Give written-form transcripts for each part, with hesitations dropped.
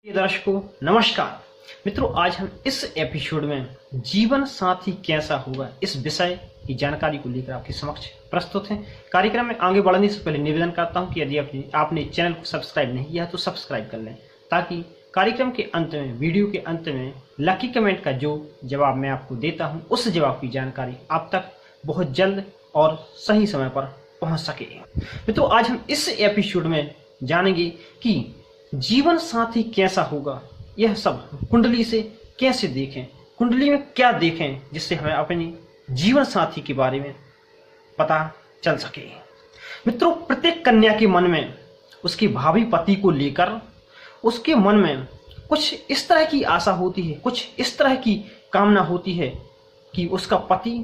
दर्शकों नमस्कार। मित्रों, आज हम इस एपिसोड में जीवन साथी कैसा होगा इस विषय की जानकारी को लेकर आपके समक्ष प्रस्तुत हैं। कार्यक्रम में आगे बढ़ने से पहले निवेदन करता हूं कि यदि आपने चैनल को सब्सक्राइब नहीं किया तो सब्सक्राइब कर लें, ताकि कार्यक्रम के अंत में, वीडियो के अंत में लकी कमेंट का जो जवाब मैं आपको देता हूं, उस जवाब की जानकारी आप तक बहुत जल्द और सही समय पर पहुंच सके। मित्रों, आज हम इस एपिसोड में जानेंगे कि जीवन साथी कैसा होगा, यह सब कुंडली से कैसे देखें, कुंडली में क्या देखें जिससे हमें अपनी जीवन साथी के बारे में पता चल सके। मित्रों, प्रत्येक कन्या के मन में उसके भावी पति को लेकर उसके मन में कुछ इस तरह की आशा होती है, कुछ इस तरह की कामना होती है कि उसका पति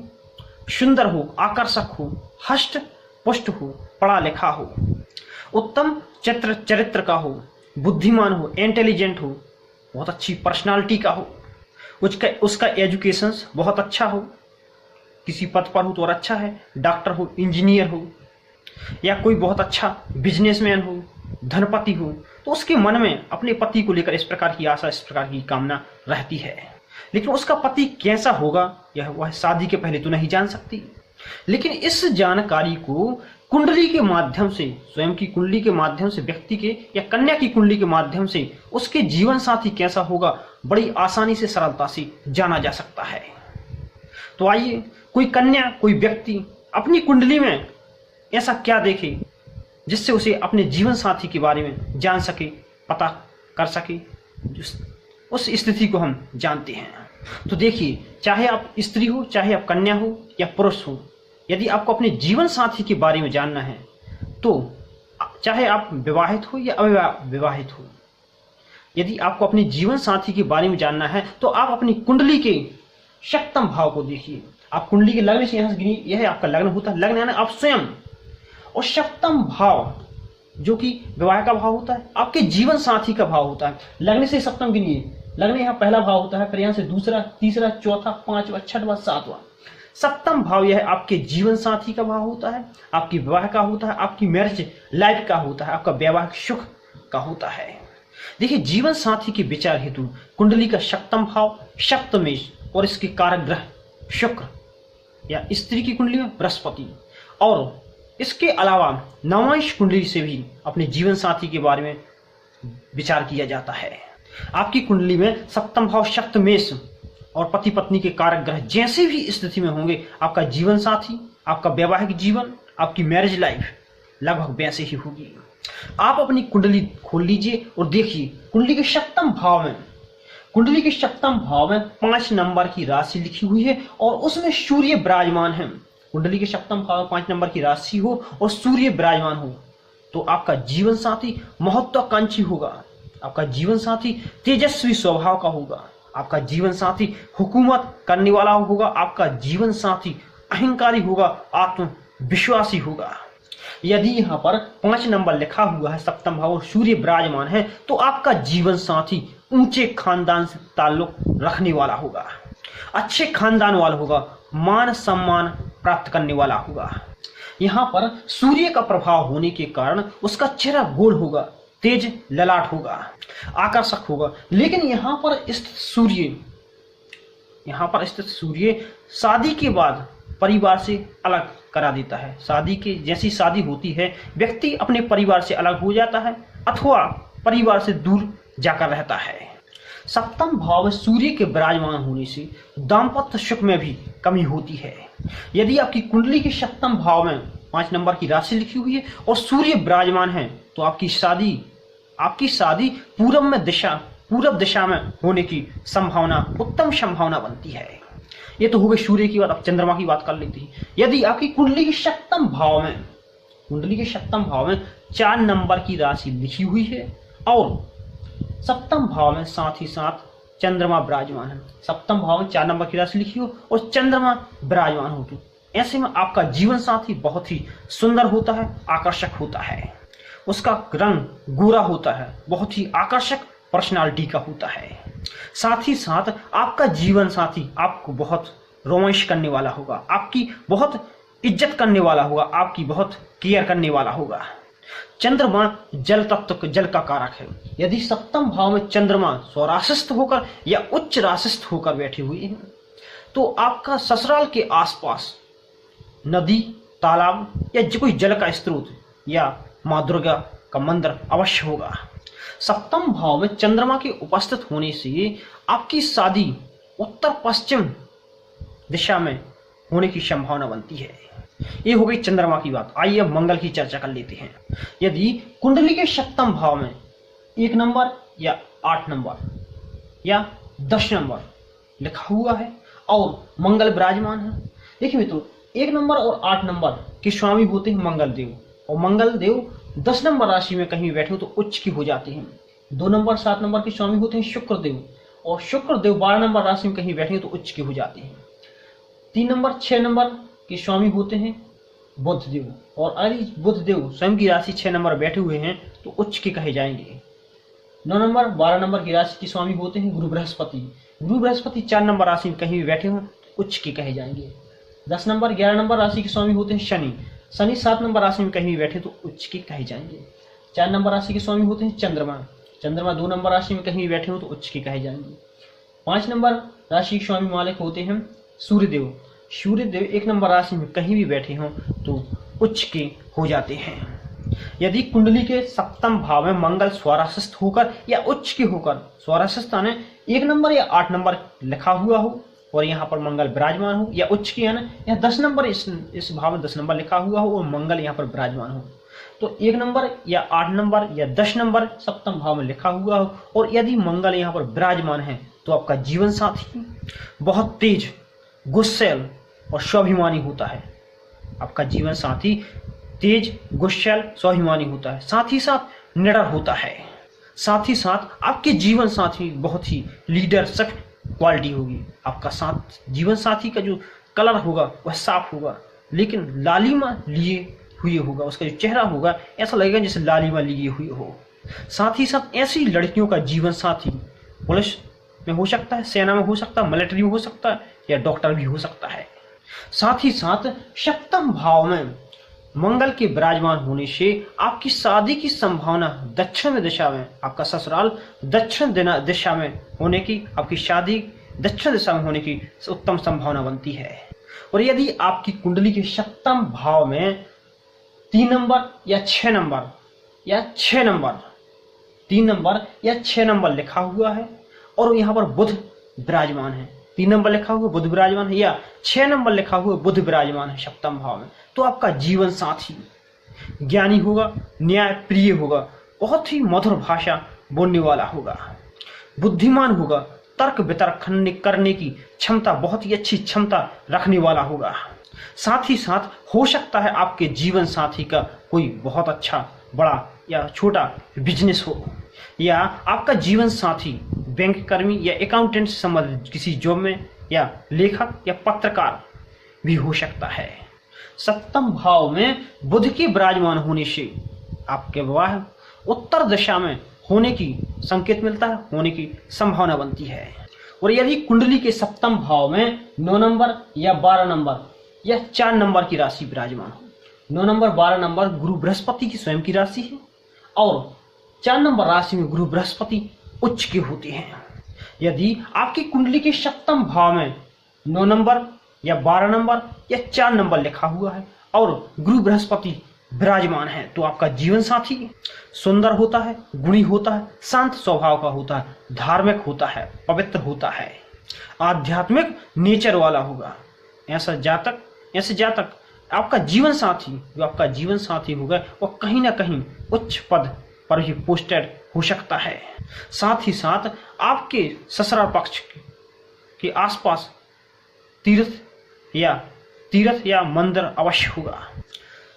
सुंदर हो, आकर्षक हो, हष्ट पुष्ट हो, पढ़ा लिखा हो, उत्तम चरित्र का हो, बुद्धिमान हो, इंटेलिजेंट हो, बहुत अच्छी पर्सनालिटी का हो, उसका एजुकेशन बहुत अच्छा हो, किसी पद पर हो तो और अच्छा है, डॉक्टर हो, इंजीनियर हो, या कोई बहुत अच्छा बिजनेसमैन हो, धनपति हो, तो उसके मन में अपने पति को लेकर इस प्रकार की आशा, इस प्रकार की कामना रहती है। लेकिन उसका पति कैसा होगा यह वह शादी के पहले तो नहीं जान सकती। लेकिन इस जानकारी को कुंडली के माध्यम से, स्वयं की कुंडली के माध्यम से, व्यक्ति के या कन्या की कुंडली के माध्यम से उसके जीवन साथी कैसा होगा बड़ी आसानी से, सरलता से जाना जा सकता है। तो आइए, कोई कन्या, कोई व्यक्ति अपनी कुंडली में ऐसा क्या देखे जिससे उसे अपने जीवन साथी के बारे में जान सके, पता कर सके, उस स्थिति को हम जानते हैं। तो देखिए, चाहे आप स्त्री हो, चाहे आप कन्या हो या पुरुष हो, यदि आपको अपने जीवन साथी के बारे में जानना है तो चाहे आप विवाहित हो या अविवाहित हो, यदि आपको अपने जीवन साथी के बारे में जानना है तो आप अपनी कुंडली के सप्तम भाव को देखिए। आप कुंडली के लग्न से, यहां से गिनिए, यह आपका लग्न होता है, लग्न यानी आप स्वयं, और सप्तम भाव जो कि विवाह का भाव होता है, आपके जीवन साथी का भाव होता है। लग्न से सप्तम गिनिए, लग्न यहाँ पहला भाव होता है, फिर यहाँ से दूसरा, तीसरा, चौथा, पांचवा, छठवां, सातवां। सप्तम भाव यह आपके जीवन साथी का भाव होता है, आपकी विवाह का होता है, आपकी मैरिज लाइफ का होता है, आपका वैवाहिक सुख का होता है। देखिए, जीवन साथी के विचार हेतु कुंडली का सप्तम भाव सप्तमेश और इसके कारक ग्रह शुक्र, या स्त्री की कुंडली में बृहस्पति, और इसके अलावा नवांश कुंडली से भी अपने जीवन साथी के बारे में विचार किया जाता है। आपकी कुंडली में सप्तम भाव सप्तमेश और पति पत्नी के कारक ग्रह जैसे भी स्थिति में होंगे, आपका जीवन साथी, आपका वैवाहिक जीवन, आपकी मैरिज लाइफ लगभग वैसे ही होगी। आप अपनी कुंडली खोल लीजिए और देखिए, कुंडली के सप्तम भाव में, कुंडली के सप्तम भाव में 5 नंबर की राशि लिखी हुई है और उसमें सूर्य विराजमान है। कुंडली के सप्तम भाव में 5 नंबर की राशि हो और सूर्य विराजमान हो तो आपका जीवन साथी महत्वाकांक्षी होगा, आपका जीवन साथी तेजस्वी स्वभाव का होगा, आपका जीवन साथी हुकूमत करने वाला होगा, आपका जीवन साथी अहंकारी होगा, आत्मविश्वासी होगा। यदि यहाँ पर 5 नंबर लिखा हुआ है, सप्तम भाव और सूर्य विराजमान है, तो आपका जीवन साथी ऊंचे खानदान से ताल्लुक रखने वाला होगा, अच्छे खानदान वाला होगा, मान सम्मान प्राप्त करने वाला होगा। यहाँ पर सूर्य का प्रभाव होने के कारण उसका चेहरा गोल होगा, तेज ललाट होगा, आकर्षक होगा। लेकिन यहाँ पर स्थित सूर्य शादी के बाद परिवार से अलग करा देता है। शादी के जैसी शादी होती है, व्यक्ति अपने परिवार से अलग हो जाता है अथवा परिवार से दूर जाकर रहता है। सप्तम भाव में सूर्य के विराजमान होने से दाम्पत्य सुख में भी कमी होती है। यदि आपकी कुंडली के सप्तम भाव में 5 नंबर की राशि लिखी हुई है और सूर्य विराजमान है तो आपकी शादी पूरब दिशा में होने की संभावना, उत्तम संभावना बनती है। ये तो हो गई सूर्य की बात। अब चंद्रमा की बात कर लेते हैं। यदि आपकी कुंडली के सप्तम भाव में 4 नंबर की राशि लिखी हुई है और सप्तम भाव में साथ ही साथ चंद्रमा विराजमान है, सप्तम भाव में 4 नंबर की राशि लिखी हो और चंद्रमा विराजमान हो, तो ऐसे में आपका जीवन साथी बहुत ही सुंदर होता है, आकर्षक होता है, उसका रंग गोरा होता है, बहुत ही आकर्षक पर्सनालिटी का होता है। साथ ही साथ आपका जीवन साथी आपको बहुत रोमांच करने वाला होगा, आपकी बहुत इज्जत करने वाला होगा, आपकी बहुत केयर करने वाला होगा। चंद्रमा जल तत्व जल का कारक है। यदि सप्तम भाव में चंद्रमा स्वराशिस्थ होकर या उच्च राशिस्थ होकर बैठी हुई है तो आपका ससुराल के आसपास नदी, तालाब या कोई जल का स्रोत या माँ दुर्गा का मंदिर अवश्य होगा। सप्तम भाव में चंद्रमा के उपस्थित होने से आपकी शादी उत्तर पश्चिम दिशा में होने की संभावना बनती है। ये हो गई चंद्रमा की बात। आइए अब मंगल की चर्चा कर लेते हैं। यदि कुंडली के सप्तम भाव में 1 नंबर या 8 नंबर या 10 नंबर लिखा हुआ है और मंगल विराजमान है, देखिए मित्रों 1 नंबर और 8 नंबर के स्वामी होते हैं मंगल देव, और मंगल देव 10 नंबर राशि में कहीं भी बैठे हो तो उच्च की हो जाते हैं। 2 नंबर 7 नंबर के स्वामी होते हैं शुक्र देव, और शुक्र देव 12 नंबर राशि में कहीं बैठे हो तो उच्च की हो जाते हैं। 3 नंबर 6 नंबर के स्वामी होते हैं बुध देव, और यदि बुध देव स्वयं की राशि 6 नंबर बैठे हुए हैं तो उच्च के कहे जाएंगे। 9 नंबर 12 नंबर की राशि के स्वामी होते हैं गुरु बृहस्पति। गुरु बृहस्पति 4 नंबर राशि में कहीं भी बैठे हो तो उच्च के कहे जाएंगे। 10 नंबर 11 नंबर राशि के स्वामी होते हैं शनि। शनि 7 नंबर राशि में कहीं भी बैठे तो उच्च के कहे जाएंगे। 4 नंबर राशि के स्वामी होते हैं चंद्रमा। चंद्रमा 2 नंबर राशि में कहीं भी बैठे हो तो उच्च के कहे जाएंगे। 5 नंबर राशि के स्वामी मालिक होते हैं सूर्यदेव। सूर्यदेव 1 नंबर राशि में कहीं भी बैठे हों तो उच्च के हो जाते हैं। यदि कुंडली के सप्तम भाव में मंगल स्वराशिस्थ होकर या उच्च के होकर, स्वराशिस्थ यानी 1 नंबर या 8 नंबर लिखा हुआ हो और यहाँ पर मंगल विराजमान हो, या उच्च के यानी या 10 नंबर इस भाव में 10 नंबर लिखा हुआ हो और मंगल यहाँ पर विराजमान हो, तो 1 नंबर या 8 नंबर या 10 नंबर सप्तम भाव में लिखा हुआ हो और यदि मंगल यहाँ पर विराजमान है तो आपका जीवन साथी बहुत तेज, गुस्सैल और स्वाभिमानी होता है। आपका जीवन साथी तेज, गुस्सैल, स्वाभिमानी होता है, साथ ही साथ निडर होता है। साथ ही साथ आपके जीवन साथी बहुत ही लीडरशिप क्वालिटी होगी। आपका साथ जीवन साथी का जो कलर होगा वह साफ होगा, लेकिन लालिमा लिए हुए होगा। उसका जो चेहरा होगा ऐसा लगेगा जैसे लालिमा लिए हुए हो। साथ ही साथ ऐसी लड़कियों का जीवन साथी पुलिस में हो सकता है, सेना में हो सकता है, मिलिट्री में हो सकता है, या डॉक्टर भी हो सकता है। साथ ही साथ सप्तम भाव में मंगल के विराजमान होने से आपकी शादी की संभावना दक्षिण दिशा में, आपका ससुराल दक्षिण दिशा में होने की, आपकी शादी दक्षिण दिशा में होने की उत्तम संभावना बनती है। और यदि आपकी कुंडली के सप्तम भाव में 3 नंबर या 6 नंबर या 6 नंबर 3 नंबर या 6 नंबर लिखा हुआ है और यहाँ पर बुध विराजमान है, 3 नंबर लिखा हुआ बुध विराजमान है या 6 नंबर लिखा हुआ बुध विराजमान है सप्तम भाव में, तो आपका जीवन साथी ज्ञानी होगा, न्याय प्रिय होगा, बहुत ही मधुर भाषा बोलने वाला होगा, बुद्धिमान होगा, तर्क वितर्क करने की क्षमता, बहुत ही अच्छी क्षमता रखने वाला होगा। साथ ही साथ हो सकता है आपके जीवन साथी का कोई बहुत अच्छा बड़ा या छोटा बिजनेस हो, या आपका जीवन साथी बैंक कर्मी या अकाउंटेंट से संबंधित किसी जॉब में, या लेखक या पत्रकार भी हो सकता है। सप्तम भाव में बुध के विराजमान होने से आपके विवाह उत्तर दिशा में होने की संकेत मिलता है, होने की संभावना बनती है। और यदि कुंडली के सप्तम भाव में 9 नंबर या 12 नंबर या 4 नंबर की राशि विराजमान हो, 9 नंबर 12 नंबर गुरु बृहस्पति की स्वयं की राशि है और 4 नंबर राशि में गुरु बृहस्पति उच्च के होते हैं। यदि आपकी कुंडली के सप्तम भाव में 9 नंबर या 12 नंबर या 4 नंबर लिखा हुआ है और गुरु बृहस्पति विराजमान है तो आपका जीवन साथी सुंदर होता है, गुणी होता है, शांत स्वभाव का होता है, धार्मिक होता है, पवित्र होता है, आध्यात्मिक नेचर वाला होगा। ऐसे जातक आपका जीवन साथी, जो आपका जीवन साथी होगा वो कहीं ना कहीं उच्च पद पर भी पोस्टेड हो सकता है। साथ ही साथ आपके ससुराल पक्ष के आसपास तीर्थ या मंदिर अवश्य होगा।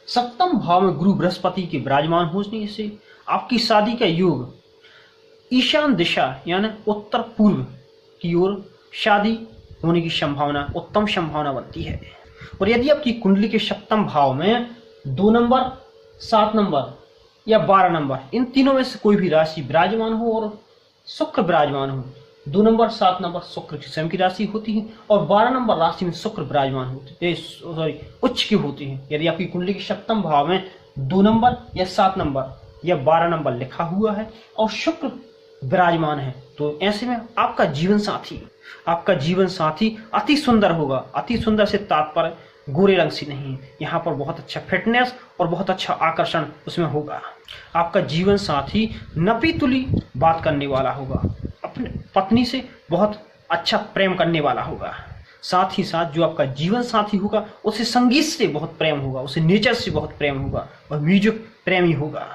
सप्तम भाव में गुरु बृहस्पति के विराजमान होने से आपकी शादी का योग ईशान दिशा यानी उत्तर पूर्व की ओर शादी होने की संभावना, उत्तम संभावना बनती है। और यदि आपकी कुंडली के सप्तम भाव में 2 नंबर, 7 नंबर या 12 नंबर, इन तीनों में से कोई भी राशि विराजमान हो और शुक्र विराजमान हो, 2 नंबर 7 नंबर शुक्र की स्वयं की राशि होती है और 12 नंबर राशि में शुक्र विराजमान होते उच्च की होती है। यदि आपकी कुंडली के सप्तम भाव में 2 नंबर या 7 नंबर या 12 नंबर लिखा हुआ है और शुक्र विराजमान है, तो ऐसे में आपका जीवन साथी अति सुंदर होगा। अति सुंदर से तात्पर्य गोरे रंग से नहीं, यहाँ पर बहुत अच्छा फिटनेस और बहुत अच्छा आकर्षण उसमें होगा। आपका जीवन साथी नपी-तुली बात करने वाला होगा, अपने पत्नी से बहुत अच्छा प्रेम करने वाला होगा। साथ ही साथ जो आपका जीवन साथी होगा उसे संगीत से बहुत प्रेम होगा, उसे नेचर से बहुत प्रेम होगा और म्यूजिक प्रेमी होगा।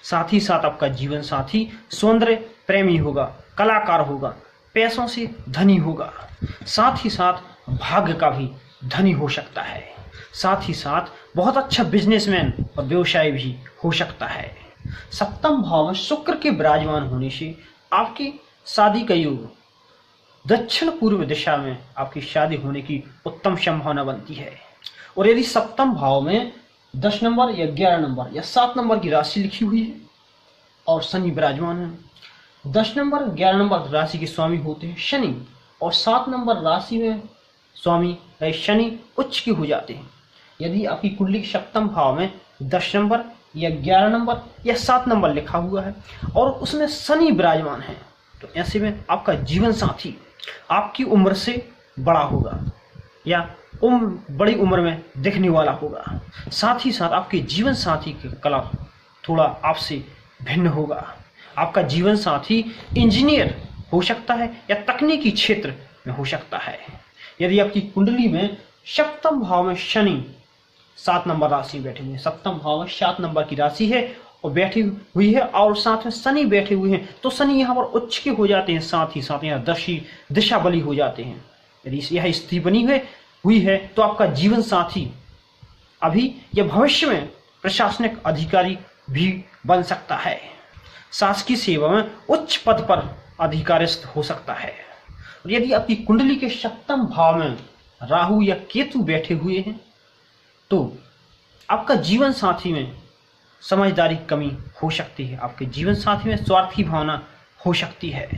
साथ ही साथ आपका जीवन साथी सौंदर्य प्रेमी होगा, कलाकार होगा, पैसों से धनी होगा, साथ ही साथ भाग्य का भी धनी हो सकता है। साथ ही साथ बहुत अच्छा बिजनेसमैन और व्यवसाय भी हो सकता है। सप्तम भाव में शुक्र के विराजमान होने से आपकी शादी का योग, दक्षिण पूर्व दिशा में आपकी शादी होने की उत्तम संभावना बनती है। और यदि सप्तम भाव में 10 नंबर या 11 नंबर या 7 नंबर की राशि लिखी हुई है और शनि विराजमान है, 10 नंबर 11 नंबर राशि के स्वामी होते हैं शनि, और 7 नंबर राशि में स्वामी शनि उच्च के हो जाते हैं। यदि आपकी कुंडली के सप्तम भाव में 10 नंबर या 11 नंबर या 7 नंबर लिखा हुआ है और उसमें शनि विराजमान है, तो ऐसे में आपका जीवन साथी आपकी उम्र से बड़ा होगा या बड़ी उम्र में दिखने वाला होगा। साथ ही साथ आपके जीवन साथी के कलर थोड़ा आपसे भिन्न होगा। आपका जीवन साथी इंजीनियर हो सकता है या तकनीकी क्षेत्र में हो सकता है। यदि आपकी कुंडली में सप्तम भाव में शनि 7 नंबर राशि बैठे हुए हैं, सप्तम भाव में 7 नंबर की राशि है और बैठी हुई है और साथ में शनि बैठे हुए हैं, तो शनि यहाँ पर उच्च के हो जाते हैं, साथ ही साथ यहाँ दिशा बली हो जाते हैं। यदि यह स्थिति बनी हुई है तो आपका जीवन साथी अभी या भविष्य में प्रशासनिक अधिकारी भी बन सकता है। शासकीय सेवा में उच्च पद पर अधिकारिस्थ हो सकता है। और यदि आपकी कुंडली के सप्तम भाव में राहु या केतु बैठे हुए हैं तो आपका जीवन साथी में समझदारी की कमी हो सकती है। आपके जीवन साथी में स्वार्थी भावना हो सकती है।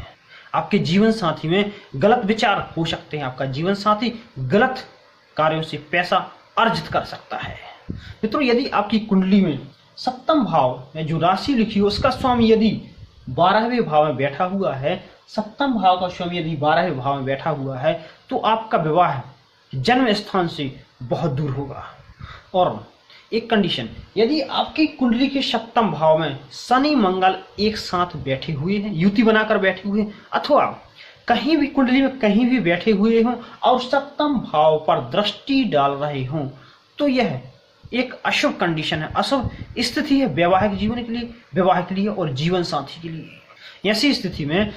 आपके जीवन साथी में गलत विचार हो सकते हैं। आपका जीवन साथी गलत कार्यों से पैसा अर्जित कर सकता है। मित्रों, यदि आपकी कुंडली में सप्तम भाव में जो राशि लिखी हो उसका स्वामी यदि 12वें भाव में बैठा हुआ है, सप्तम भाव का स्वामी यदि 12वें भाव में बैठा हुआ है, तो आपका विवाह जन्म स्थान से बहुत दूर होगा। और एक कंडीशन, यदि आपकी कुंडली के सप्तम भाव में शनि मंगल एक साथ बैठे हुए हैं, युति बनाकर बैठे हुए हैं, अथवा कहीं भी कुंडली में कहीं भी बैठे हुए हों और सप्तम भाव पर दृष्टि डाल रहे हों, तो यह एक अशुभ कंडीशन है, अशुभ स्थिति है वैवाहिक जीवन के लिए और जीवन साथी के लिए। ऐसी स्थिति में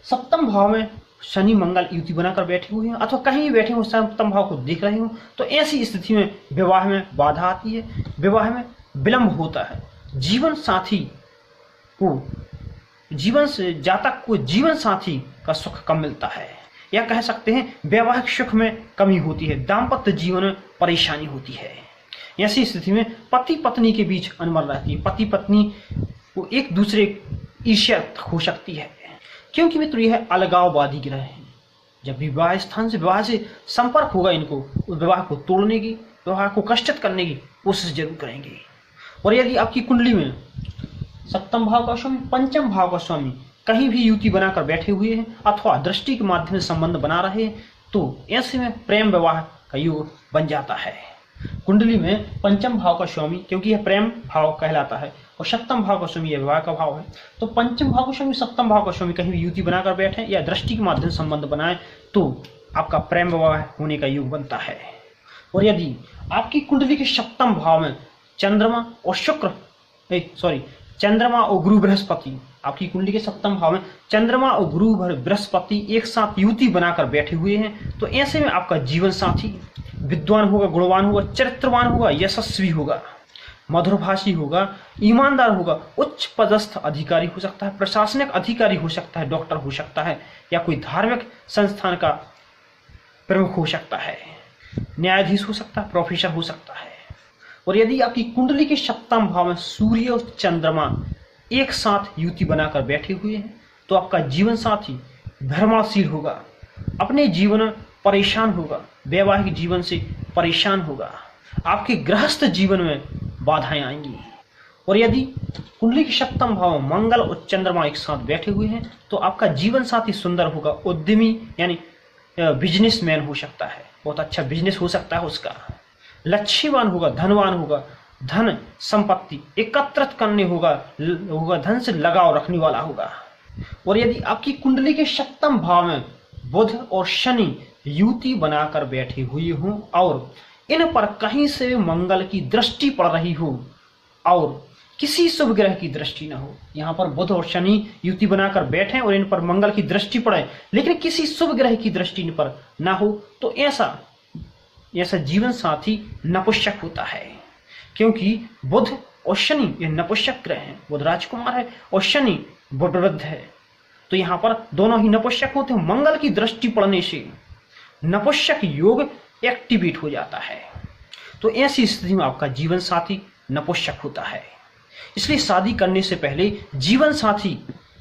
सप्तम भाव में शनि मंगल युति बनाकर बैठे हुए हैं अथवा कहीं भी बैठे हो सप्तम भाव को देख रहे हो, तो ऐसी स्थिति में विवाह में बाधा आती है, विवाह में विलंब होता है। जीवन साथी को जातक को जीवन साथी का सुख कम मिलता है, या कह सकते हैं वैवाहिक सुख में कमी होती है, दाम्पत्य जीवन में परेशानी होती है। ऐसी स्थिति में पति पत्नी के बीच अनबन रहती है, पति पत्नी को एक दूसरे ईर्ष्या हो सकती है, क्योंकि मित्र यह अलगाववादी ग्रह है। जब विवाह स्थान से विवाह से संपर्क होगा, इनको उस विवाह को तोड़ने की, विवाह को कष्टित करने की कोशिश जरूर करेंगे। और यदि आपकी कुंडली में सप्तम भाव का स्वामी पंचम भाव का स्वामी कहीं भी युति बनाकर बैठे हुए हैं अथवा दृष्टि के माध्यम से संबंध बना रहे हैं, तो ऐसे में प्रेम विवाह का योग बन जाता है। कुंडली में पंचम भाव का स्वामी, क्योंकि यह प्रेम भाव कहलाता है, और सप्तम भाव का स्वामी यह विवाह का भाव है, तो पंचम भाव का स्वामी सप्तम भाव का स्वामी कहीं भी युति बनाकर बैठे या दृष्टि के माध्यम से संबंध बनाए तो आपका प्रेम विवाह होने का योग बनता है। और यदि आपकी कुंडली के सप्तम भाव में चंद्रमा और गुरु बृहस्पति, आपकी कुंडली के सप्तम भाव में चंद्रमा और गुरु बृहस्पति एक साथ युति बनाकर बैठे हुए हैं, तो ऐसे में आपका जीवन साथी विद्वान होगा, गुणवान होगा, चरित्रवान होगा, यशस्वी होगा, मधुरभाषी होगा, ईमानदार होगा, उच्च पदस्थ अधिकारी हो सकता है, प्रशासनिक अधिकारी हो सकता है, डॉक्टर हो सकता है, या कोई धार्मिक संस्थान का प्रमुख हो सकता है, न्यायाधीश हो सकता है, प्रोफेसर हो सकता है। और यदि आपकी कुंडली के सप्तम भाव में सूर्य और चंद्रमा एक साथ युति बनाकर बैठे हुए हैं, तो आपका जीवन साथी भ्रमणशील होगा, अपने जीवन में परेशान होगा, वैवाहिक जीवन से परेशान होगा, आपके गृहस्थ जीवन में बाधाएं आएंगी। और यदि कुंडली के सप्तम भाव में मंगल और चंद्रमा एक साथ बैठे हुए हैं तो आपका जीवन साथी सुंदर होगा, उद्यमी यानी बिजनेसमैन हो सकता है, बहुत अच्छा बिजनेस हो सकता है उसका, लक्ष्यवान होगा, धनवान होगा, धन संपत्ति एकत्रित करने होगा, धन से लगाव रखने वाला होगा। और यदि आपकी कुंडली के सप्तम भाव में बुध और शनि युति बनाकर बैठे हुए हों और इन पर कहीं से मंगल की दृष्टि पड़ रही हो और किसी शुभ ग्रह की दृष्टि न हो, यहाँ पर बुध और शनि युति बनाकर बैठे और इन पर मंगल की दृष्टि पड़े लेकिन किसी शुभ ग्रह की दृष्टि इन पर ना हो, तो ऐसा जीवन साथी नपुंसक होता है। क्योंकि बुध और शनि ये नपुंसक ग्रह हैं, बुध राजकुमार है और शनि बुधवृद्ध है, तो यहाँ पर दोनों ही नपुंसक होते हैं। मंगल की दृष्टि पड़ने से नपुंसक योग एक्टिवेट हो जाता है, तो ऐसी स्थिति में आपका जीवन साथी नपुंसक होता है। इसलिए शादी करने से पहले जीवन साथी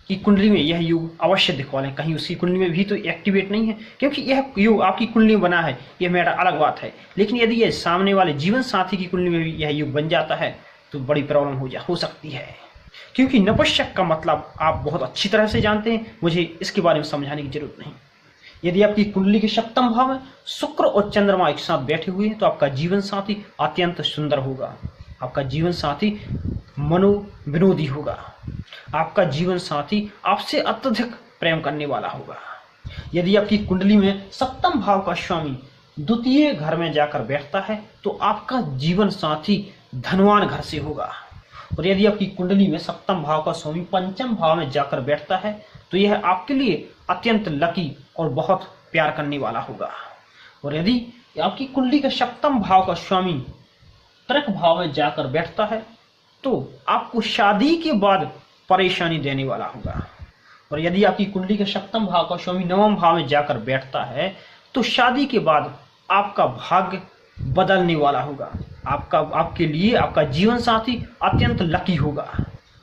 की कुंडली में यह योग अवश्य दिखवा लें, कहीं उसकी कुंडली में भी तो एक्टिवेट नहीं है, क्योंकि यह योग आपकी कुंडली में बना है, यह मेरा अलग बात है। लेकिन यदि यह सामने वाले जीवन साथी की कुंडली में भी यह योग बन जाता है तो बड़ी प्रॉब्लम हो सकती है। क्योंकि नपुंसक का मतलब आप बहुत अच्छी तरह से जानते हैं, मुझे इसके बारे में समझाने की जरूरत नहीं। यदि आपकी कुंडली के सप्तम भाव में शुक्र और चंद्रमा एक साथ बैठे हुए हैं तो आपका जीवन साथी अत्यंत सुंदर होगा, आपका जीवन साथी मनोविनोदी होगा, आपका जीवन साथी आपसे अत्यधिक प्रेम करने वाला होगा। यदि आपकी कुंडली में सप्तम भाव का स्वामी द्वितीय घर में जाकर बैठता है तो आपका जीवन साथी धनवान घर से होगा। और यदि आपकी कुंडली में सप्तम भाव का स्वामी पंचम भाव में जाकर बैठता है तो यह आपके लिए अत्यंत लकी और बहुत प्यार करने वाला होगा। और यदि आपकी कुंडली का सप्तम भाव का स्वामी कर्क भाव में जाकर बैठता है तो आपको शादी के बाद परेशानी देने वाला होगा। और यदि आपकी कुंडली के सप्तम भाव का स्वामी नवम भाव में जाकर बैठता है तो शादी के बाद आपका भाग्य बदलने वाला होगा, आपके लिए आपका जीवन साथी अत्यंत लकी होगा।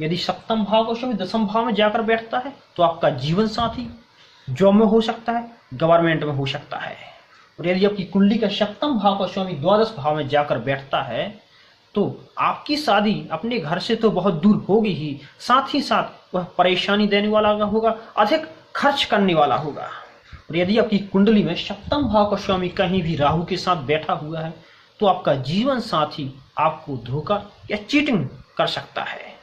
यदि सप्तम भाव का स्वामी दसम भाव में जाकर बैठता है तो आपका जीवन साथी जॉब में हो सकता है, गवर्नमेंट में हो सकता है। और यदि आपकी कुंडली का सप्तम भाव का स्वामी द्वादश भाव में जाकर बैठता है तो आपकी शादी अपने घर से तो बहुत दूर होगी ही, साथ ही साथ वह परेशानी देने वाला होगा, अधिक खर्च करने वाला होगा। और यदि आपकी कुंडली में सप्तम भाव का स्वामी कहीं भी राहु के साथ बैठा हुआ है तो आपका जीवन साथी आपको धोखा या चीटिंग कर सकता है।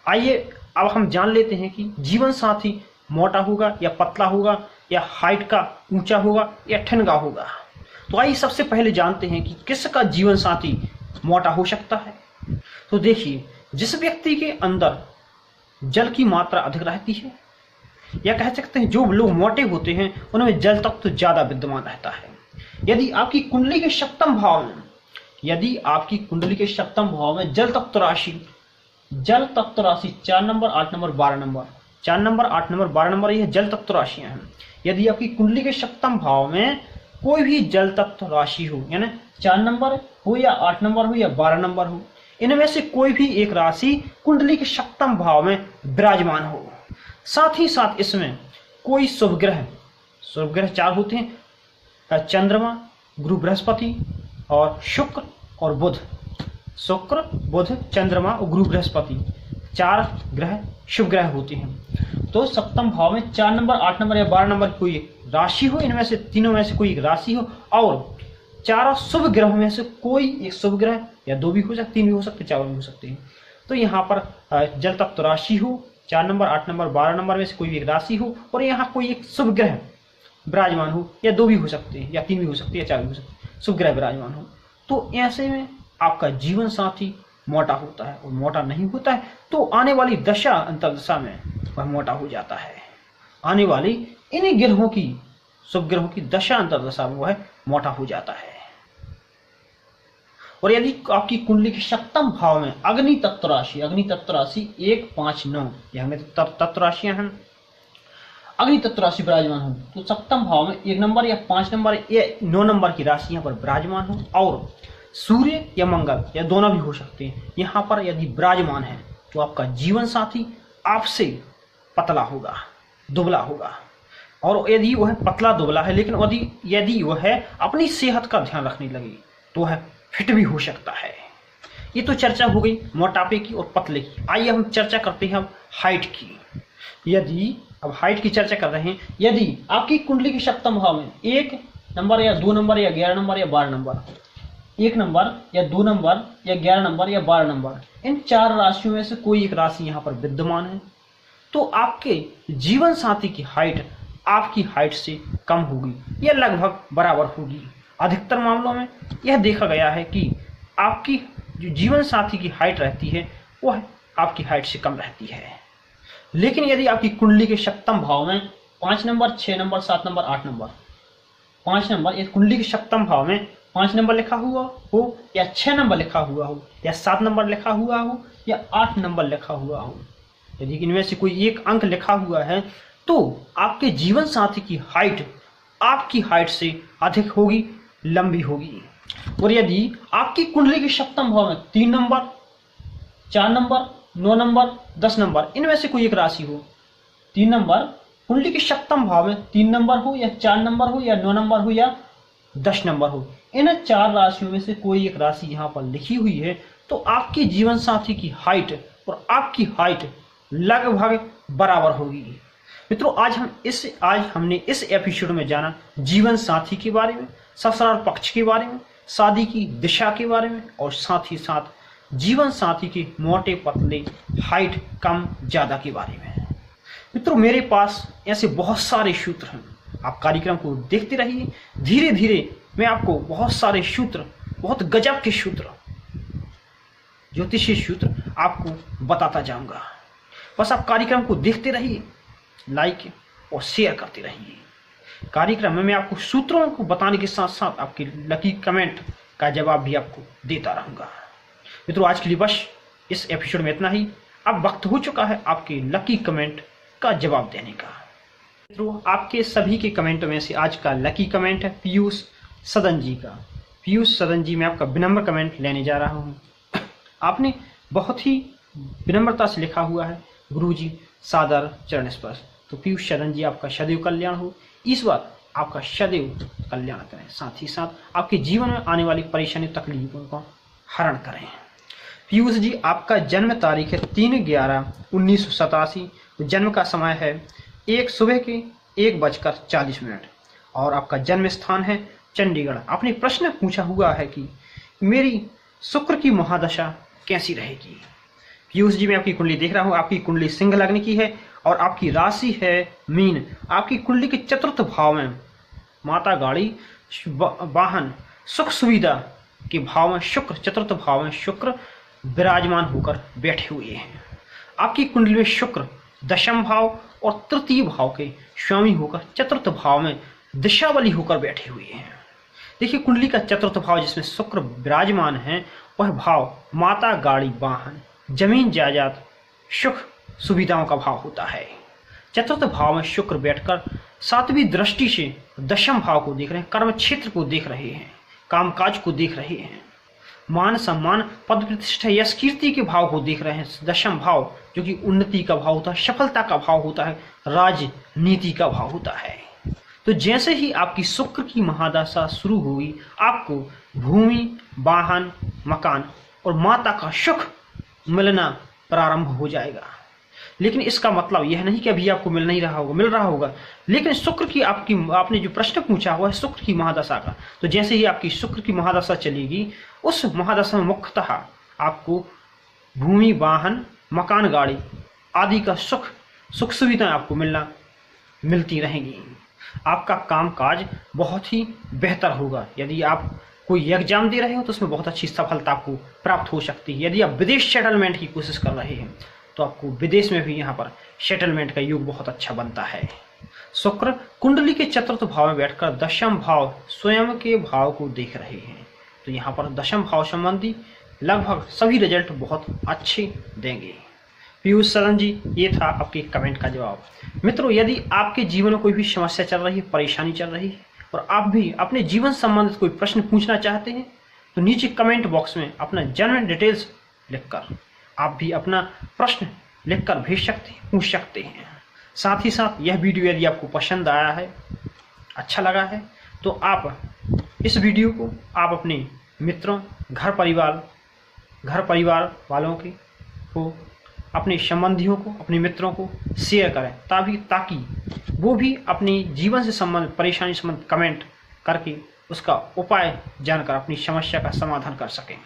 आइए अब हम जान लेते हैं कि जीवन साथी मोटा होगा या पतला होगा या हाइट का ऊंचा होगा या ठनगा होगा। तो आइए सबसे पहले जानते हैं कि किसका जीवन साथी मोटा हो सकता है। तो देखिए, जिस व्यक्ति के अंदर जल की मात्रा अधिक रहती है, या कह सकते हैं जो लोग मोटे होते हैं उनमें जल तत्व तो ज्यादा विद्यमान रहता है। यदि आपकी कुंडली के सप्तम भाव में जल तत्व राशि 4 number 8 number 12 number 4 number 8 number 12 number यह जल तत्व राशियां हैं। यदि आपकी कुंडली के सप्तम भाव में कोई भी जल तत्व राशि हो, यानी 4 नंबर हो या 8 नंबर हो या 12 नंबर हो, इनमें से कोई भी एक राशि कुंडली के सप्तम भाव में विराजमान हो, साथ ही साथ इसमें कोई शुभ ग्रह 4 होते हैं, चंद्रमा, गुरु बृहस्पति और शुक्र और बुध। शुक्र, बुध, चंद्रमा और गुरु बृहस्पति 4 ग्रह शुभ ग्रह होते हैं। तो सप्तम भाव में 4 नंबर 8 नंबर या 12 नंबर कोई एक राशि हो, इनमें से तीनों में से कोई एक राशि हो और 4 शुभ ग्रह में से कोई एक शुभ ग्रह या 2 भी हो सकते, 3 भी हो सकते, 4 भी हो सकते हैं। तो यहाँ पर जल तत्व राशि हो, 4 नंबर 8 नंबर 12 नंबर में से कोई एक राशि हो और यहाँ कोई एक शुभ ग्रह विराजमान हो, या 2 भी हो सकते हैं या 3 भी हो सकते हैं या 4 भी हो सकते हैं, शुभ ग्रह विराजमान हो, तो ऐसे में आपका जीवन साथी मोटा होता है। और मोटा नहीं होता है तो आने वाली दशा अंतर्दशा में वह मोटा हो जाता है। आने वाली इन ग्रहों की, शुभ ग्रहों की दशा अंतर्दशा में वह मोटा हो जाता है। और यदि आपकी कुंडली के सप्तम भाव में अग्नि तत्व राशि 1, 5, 9 यह तत्व राशियां हैं, अग्नि तत्व राशि विराजमान हो तो सप्तम भाव में 1 नंबर या 5 नंबर या 9 नंबर की राशि यहाँ पर विराजमान हो और सूर्य या मंगल या दोनों भी हो सकते हैं यहाँ पर यदि विराजमान है तो आपका जीवन साथी आपसे पतला होगा, दुबला होगा। और यदि वह पतला दुबला है लेकिन यदि वह अपनी सेहत का ध्यान रखने लगे तो वह फिट भी हो सकता है। ये तो चर्चा हो गई मोटापे की और पतले की। आइए हम चर्चा करते हैं अब हाइट की। यदि अब हाइट की चर्चा कर रहे हैं, यदि आपकी कुंडली के सप्तम भाव में 1 नंबर या 2 नंबर या 11 नंबर या 12 नंबर, 1 नंबर या 2 नंबर या 11 नंबर या 12 नंबर, इन 4 राशियों में से कोई एक राशि यहाँ पर विद्यमान है, तो आपके जीवन साथी की हाइट आपकी हाइट से कम होगी या लगभग बराबर होगी। अधिकतर मामलों में यह देखा गया है कि आपकी जो जीवन साथी की हाइट रहती है वह आपकी हाइट से कम रहती है। लेकिन यदि आपकी कुंडली के सप्तम भाव में 5 number, 6 number, 7 number, 8 number, 5 number, इस कुंडली के सप्तम भाव में 5 नंबर लिखा हुआ हो या 6 नंबर लिखा हुआ हो या 7 नंबर लिखा हुआ हो या 8 नंबर लिखा हुआ हो, यदि इनमें से कोई एक अंक लिखा हुआ है तो आपके जीवन साथी की हाइट आपकी हाइट से अधिक होगी, लंबी होगी। और यदि आपकी कुंडली के सप्तम भाव में 3 नंबर, 4 नंबर, 9 नंबर, 10 नंबर, इनमें से कोई एक राशि हो, 3 नंबर, कुंडली के सप्तम भाव में 3 नंबर हो या 4 नंबर हो या 9 नंबर हो या 10 नंबर हो, इन 4 राशियों में से कोई एक राशि यहाँ पर लिखी हुई है, तो आपके जीवन साथी की हाइट और आपकी हाइट लगभग बराबर होगी। मित्रों, आज हमने इस एपिसोड में जाना जीवन साथी के बारे में, ससुराल पक्ष के बारे में, शादी की दिशा के बारे में और साथ ही साथ जीवन साथी के मोटे पतले, हाइट कम ज्यादा के बारे में। मित्रों, मेरे पास ऐसे बहुत सारे सूत्र हैं, आप कार्यक्रम को देखते रहिए। धीरे धीरे मैं आपको बहुत सारे सूत्र, बहुत गजब के सूत्र, ज्योतिषीय सूत्र आपको बताता जाऊंगा। बस आप कार्यक्रम को देखते रहिए, लाइक और शेयर करते रहिए। कार्यक्रम में मैं आपको सूत्रों को बताने के साथ साथ आपके लकी कमेंट का जवाब भी आपको देता रहूंगा। मित्रों, आज के लिए बस इस एपिसोड में इतना ही। अब वक्त हो चुका है आपके लकी कमेंट का जवाब देने का। मित्रों, आपके सभी के कमेंट में से आज का लकी कमेंट है पीयूष सदन जी का। पीयूष सदन जी, मैं आपका विनम्र कमेंट लेने जा रहा हूँ। आपने बहुत ही विनम्रता से लिखा हुआ है, गुरुजी सादर चरण स्पर्श। तो पीयूष सदन जी, आपका सदैव कल्याण हो, ईश्वर आपका सदैव कल्याण करें, साथ ही साथ आपके जीवन में आने वाली परेशानी तकलीफों का हरण करें। पीयूष जी, आपका जन्म तारीख है 3/11/1987, जन्म का समय है 1 सुबह के 1:40 और आपका जन्म स्थान है चंडीगढ़। आपने प्रश्न पूछा हुआ है कि मेरी शुक्र की महादशा कैसी रहेगी। पीयूष जी, मैं आपकी कुंडली देख रहा हूँ, आपकी कुंडली सिंह लग्न की है और आपकी राशि है मीन। आपकी कुंडली के चतुर्थ भाव में माता, गाड़ी, वाहन, सुख सुविधा के भाव में शुक्र, चतुर्थ भाव में शुक्र विराजमान होकर बैठे हुए हैं। आपकी कुंडली में शुक्र दशम भाव और तृतीय भाव के स्वामी होकर चतुर्थ भाव में दिशावली होकर बैठे हुए हैं। देखिए, कुंडली का चतुर्थ भाव जिसमें शुक्र विराजमान है, वह भाव माता, गाड़ी, वाहन, जमीन जायदाद, सुख सुविधाओं का भाव होता है। चतुर्थ भाव में शुक्र बैठकर 7वीं दृष्टि से दशम भाव को देख रहे हैं, कर्म क्षेत्र को देख रहे हैं, कामकाज को देख रहे हैं, मान सम्मान, पद प्रतिष्ठा, यश कीर्ति के भाव को देख रहे हैं। दशम भाव जो कि उन्नति का भाव होता है, सफलता का भाव होता है, राजनीति का भाव होता है। तो जैसे ही आपकी शुक्र की महादशा शुरू हुई, आपको भूमि, वाहन, मकान और माता का सुख मिलना प्रारंभ हो जाएगा। लेकिन इसका मतलब यह नहीं कि अभी आपको मिल नहीं रहा होगा, मिल रहा होगा। लेकिन शुक्र की आपने जो प्रश्न पूछा हुआ है शुक्र की महादशा का, तो जैसे ही आपकी शुक्र की महादशा चलेगी, उस महादशा में मुख्यतः आपको भूमि, वाहन, मकान, गाड़ी आदि का सुख सुविधाएं आपको मिलती रहेंगी। आपका कामकाज बहुत ही बेहतर होगा। यदि आप कोई एग्जाम दे रहे हो तो उसमें बहुत अच्छी सफलता आपको प्राप्त हो सकती है। यदि आप विदेश सेटलमेंट की कोशिश कर रहे हैं तो आपको विदेश में भी यहाँ पर सेटलमेंट का योग बहुत अच्छा बनता है। शुक्र कुंडली के चतुर्थ भाव में बैठकर दशम भाव स्वयं के भाव को देख रहे हैं, तो यहाँ पर दशम भाव संबंधी लगभग सभी रिजल्ट बहुत अच्छे देंगे। पीयूष सदन जी, ये था आपके कमेंट का जवाब। मित्रों, यदि आपके जीवन में कोई भी समस्या चल रही है, परेशानी चल रही है और आप भी अपने जीवन संबंधित कोई प्रश्न पूछना चाहते हैं, तो नीचे कमेंट बॉक्स में अपना जन्म डिटेल्स लिखकर आप भी अपना प्रश्न लिखकर भेज सकते हैं, पूछ सकते हैं। साथ ही साथ यह वीडियो यदि आपको पसंद आया है, अच्छा लगा है, तो आप इस वीडियो को आप अपने मित्रों, घर परिवार, घर परिवार वालों को, अपने संबंधियों को, अपने मित्रों को शेयर करें, ताकि वो भी अपने जीवन से संबंधित, परेशानी से संबंधित कमेंट करके उसका उपाय जानकर अपनी समस्या का समाधान कर सकें।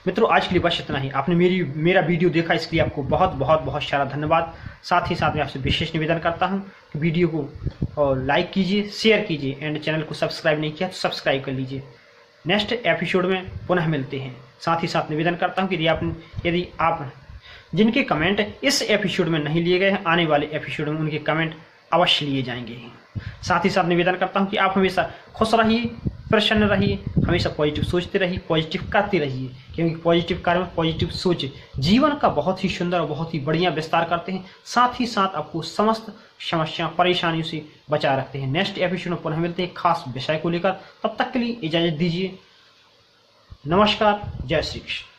मित्रों, आज के लिए बस इतना ही। आपने मेरा वीडियो देखा, इसके लिए आपको बहुत बहुत बहुत सारा धन्यवाद। साथ ही साथ मैं आपसे विशेष निवेदन करता हूं कि वीडियो को लाइक कीजिए, शेयर कीजिए एंड चैनल को सब्सक्राइब नहीं किया तो सब्सक्राइब कर लीजिए। नेक्स्ट एपिसोड में पुनः मिलते हैं। साथ ही साथ निवेदन करता हूं कि यदि आप जिनके कमेंट इस एपिसोड में नहीं लिए गए हैं, आने वाले एपिसोड में उनके कमेंट अवश्य लिए जाएंगे। साथ ही साथ निवेदन करता हूं कि आप हमेशा खुश रहिए, प्रसन्न रहिए, हमेशा पॉजिटिव सोचते रहिए, पॉजिटिव करते रहिए, क्योंकि पॉजिटिव कर्म, पॉजिटिव सोच जीवन का बहुत ही सुंदर और बहुत ही बढ़िया विस्तार करते हैं। साथ ही साथ आपको समस्त समस्या, परेशानियों से बचा रखते हैं। नेक्स्ट एपिसोड में पुनः मिलते हैं खास विषय को लेकर। तब तक के लिए इजाजत दीजिए। नमस्कार, जय श्री कृष्ण।